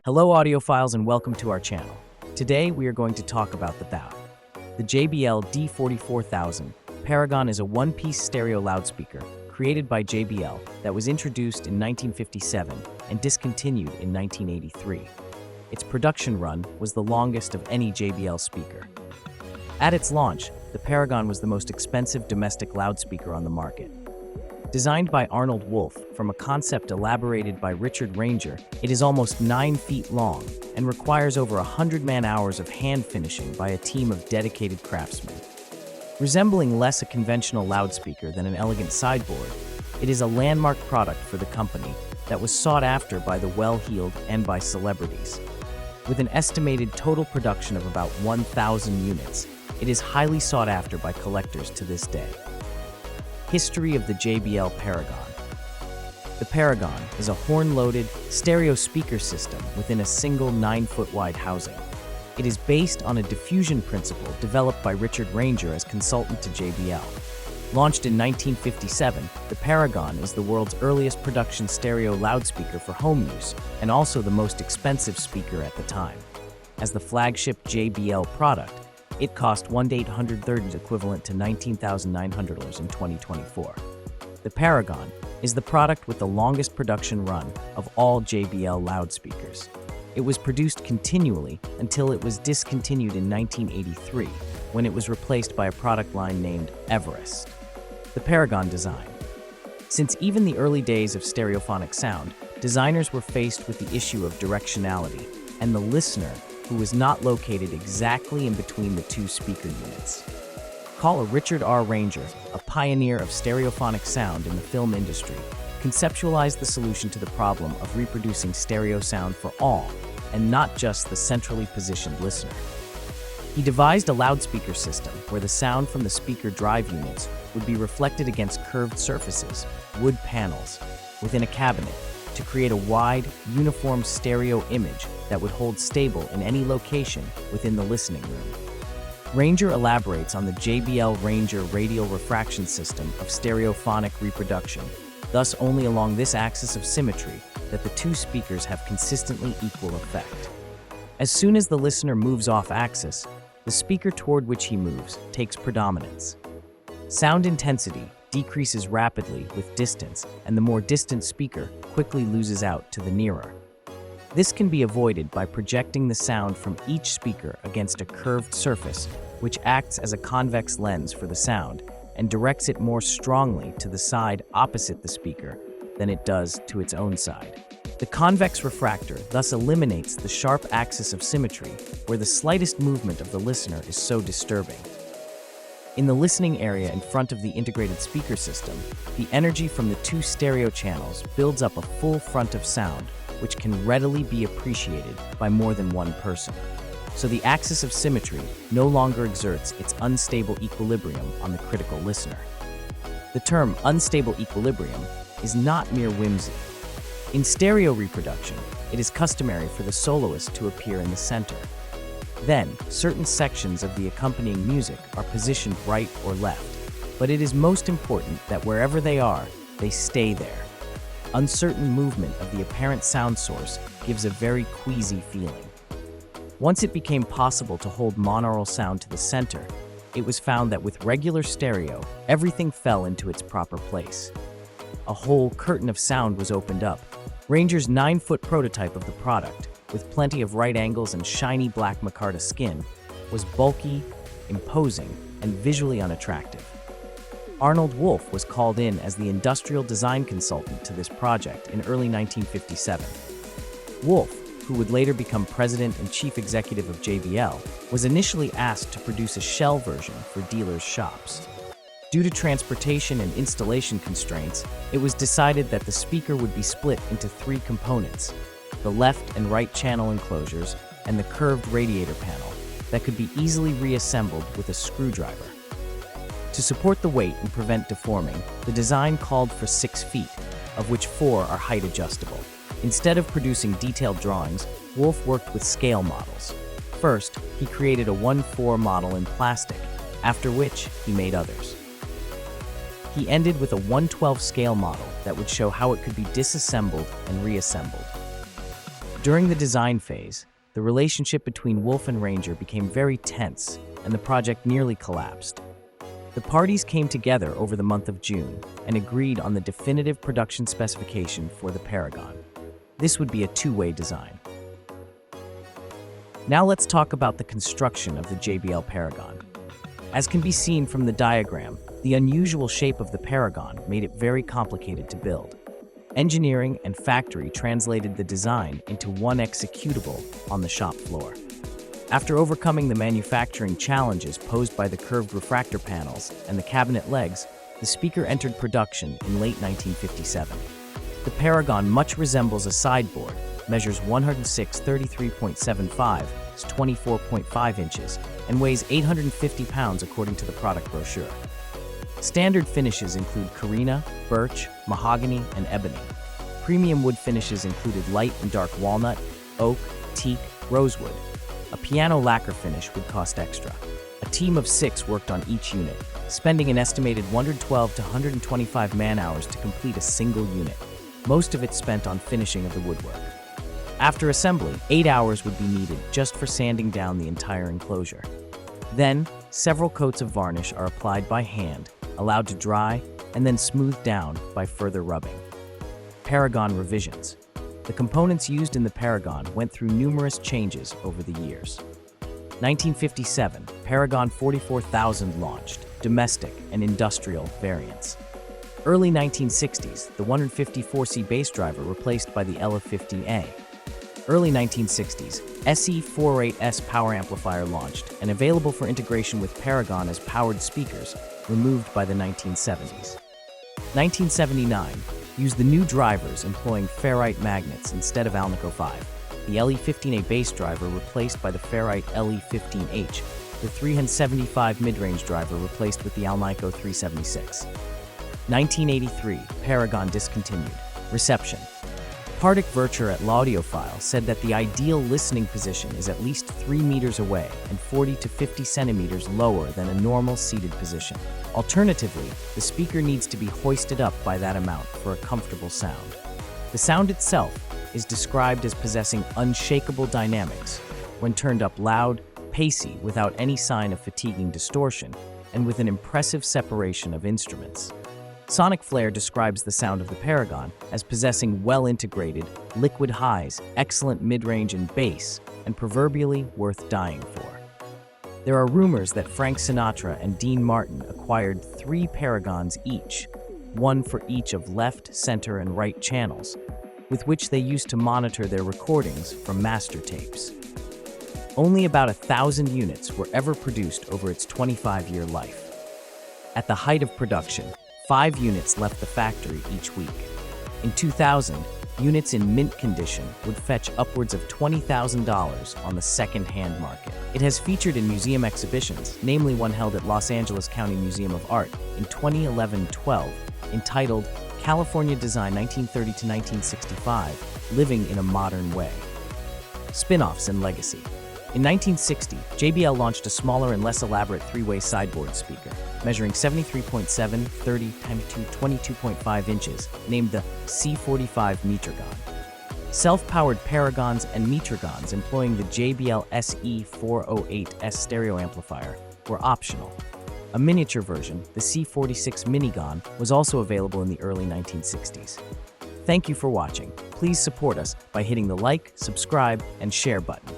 Hello audiophiles and welcome to our channel. Today we are going to talk about the THOW. The JBL D44000 Paragon is a one-piece stereo loudspeaker created by JBL that was introduced in 1957 and discontinued in 1983. Its production run was the longest of any JBL speaker. At its launch, the Paragon was the most expensive domestic loudspeaker on the market. Designed by Arnold Wolf from a concept elaborated by Richard Ranger, it is almost 9 feet long and requires over 100 man-hours of hand finishing by a team of dedicated craftsmen. Resembling less a conventional loudspeaker than an elegant sideboard, it is a landmark product for the company that was sought after by the well-heeled and by celebrities. With an estimated total production of about 1,000 units, it is highly sought after by collectors to this day. History of the JBL Paragon. The Paragon is a horn-loaded stereo speaker system within a single 9-foot wide housing. It is based on a diffusion principle developed by Richard Ranger as consultant to JBL. Launched in 1957, the Paragon is the world's earliest production stereo loudspeaker for home use and also the most expensive speaker at the time. As the flagship JBL product, it cost $1,830, equivalent to $19,900 in 2024. The Paragon is the product with the longest production run of all JBL loudspeakers. It was produced continually until it was discontinued in 1983, when it was replaced by a product line named Everest. The Paragon design. Since even the early days of stereophonic sound, designers were faced with the issue of directionality and the listener who was not located exactly in between the two speaker units. Call a Richard R. Ranger, a pioneer of stereophonic sound in the film industry, conceptualized the solution to the problem of reproducing stereo sound for all, and not just the centrally positioned listener. He devised a loudspeaker system where the sound from the speaker drive units would be reflected against curved surfaces, wood panels, within a cabinet, to create a wide, uniform stereo image that would hold stable in any location within the listening room. Ranger elaborates on the JBL Ranger radial refraction system of stereophonic reproduction, thus only along this axis of symmetry that the two speakers have consistently equal effect. As soon as the listener moves off axis, the speaker toward which he moves takes predominance. Sound intensity decreases rapidly with distance, and the more distant speaker quickly loses out to the nearer. This can be avoided by projecting the sound from each speaker against a curved surface, which acts as a convex lens for the sound and directs it more strongly to the side opposite the speaker than it does to its own side. The convex refractor thus eliminates the sharp axis of symmetry where the slightest movement of the listener is so disturbing. In the listening area in front of the integrated speaker system, the energy from the two stereo channels builds up a full front of sound, which can readily be appreciated by more than one person. So the axis of symmetry no longer exerts its unstable equilibrium on the critical listener. The term unstable equilibrium is not mere whimsy. In stereo reproduction, it is customary for the soloist to appear in the center. Then, certain sections of the accompanying music are positioned right or left, but it is most important that wherever they are, they stay there. Uncertain movement of the apparent sound source gives a very queasy feeling. Once it became possible to hold monaural sound to the center, it was found that with regular stereo, everything fell into its proper place. A whole curtain of sound was opened up. Ranger's 9-foot prototype of the product, with plenty of right angles and shiny black micarta skin, was bulky, imposing, and visually unattractive. Arnold Wolf was called in as the industrial design consultant to this project in early 1957. Wolf, who would later become president and chief executive of JBL, was initially asked to produce a shell version for dealers' shops. Due to transportation and installation constraints, it was decided that the speaker would be split into 3 components: the left and right channel enclosures and the curved radiator panel that could be easily reassembled with a screwdriver. To support the weight and prevent deforming, the design called for 6 feet, of which 4 are height adjustable. Instead of producing detailed drawings, Wolf worked with scale models. First, he created a 1/4 model in plastic, after which he made others. He ended with a 1/12 scale model that would show how it could be disassembled and reassembled. During the design phase, the relationship between Wolf and Ranger became very tense, and the project nearly collapsed. The parties came together over the month of June and agreed on the definitive production specification for the Paragon. This would be a two-way design. Now let's talk about the construction of the JBL Paragon. As can be seen from the diagram, the unusual shape of the Paragon made it very complicated to build. Engineering and factory translated the design into one executable on the shop floor. After overcoming the manufacturing challenges posed by the curved refractor panels and the cabinet legs, the speaker entered production in late 1957. The Paragon much resembles a sideboard, measures 106/33.75 is 24.5 inches, and weighs 850 pounds according to the product brochure. Standard finishes include Carina, birch, mahogany, and ebony. Premium wood finishes included light and dark walnut, oak, teak, rosewood. A piano lacquer finish would cost extra. A team of 6 worked on each unit, spending an estimated 112 to 125 man-hours to complete a single unit, most of it spent on finishing of the woodwork. After assembly, 8 hours would be needed just for sanding down the entire enclosure. Then, several coats of varnish are applied by hand, allowed to dry, and then smoothed down by further rubbing. Paragon revisions. The components used in the Paragon went through numerous changes over the years. 1957, Paragon 44000 launched, domestic and industrial variants. Early 1960s, the 154C bass driver replaced by the LF15A. Early 1960s, SE48S power amplifier launched and available for integration with Paragon as powered speakers, removed by the 1970s. 1979 used the new drivers employing ferrite magnets instead of Alnico 5. The LE15A bass driver replaced by the ferrite LE15H, the 375 mid-range driver replaced with the Alnico 376. 1983, Paragon discontinued. Reception. Pardic Vircher at L'audiophile said that the ideal listening position is at least 3 meters away and 40 to 50 centimeters lower than a normal seated position. Alternatively, the speaker needs to be hoisted up by that amount for a comfortable sound. The sound itself is described as possessing unshakable dynamics when turned up loud, pacey without any sign of fatiguing distortion, and with an impressive separation of instruments. Sonic Flair describes the sound of the Paragon as possessing well-integrated, liquid highs, excellent mid-range and bass, and proverbially worth dying for. There are rumors that Frank Sinatra and Dean Martin acquired 3 Paragons each, one for each of left, center, and right channels, with which they used to monitor their recordings from master tapes. Only about 1,000 units were ever produced over its 25-year life. At the height of production, 5 units left the factory each week. In 2000, units in mint condition would fetch upwards of $20,000 on the second-hand market. It has featured in museum exhibitions, namely one held at Los Angeles County Museum of Art in 2011-12, entitled California Design 1930 to 1965, Living in a Modern Way. Spin-offs and legacy. In 1960, JBL launched a smaller and less elaborate 3-way sideboard speaker, measuring 73.7, 30 x 22.5 inches, named the C45 Metragon. Self-powered Paragons and Metragons employing the JBL SE408S stereo amplifier were optional. A miniature version, the C46 Minigon, was also available in the early 1960s. Thank you for watching. Please support us by hitting the like, subscribe, and share button.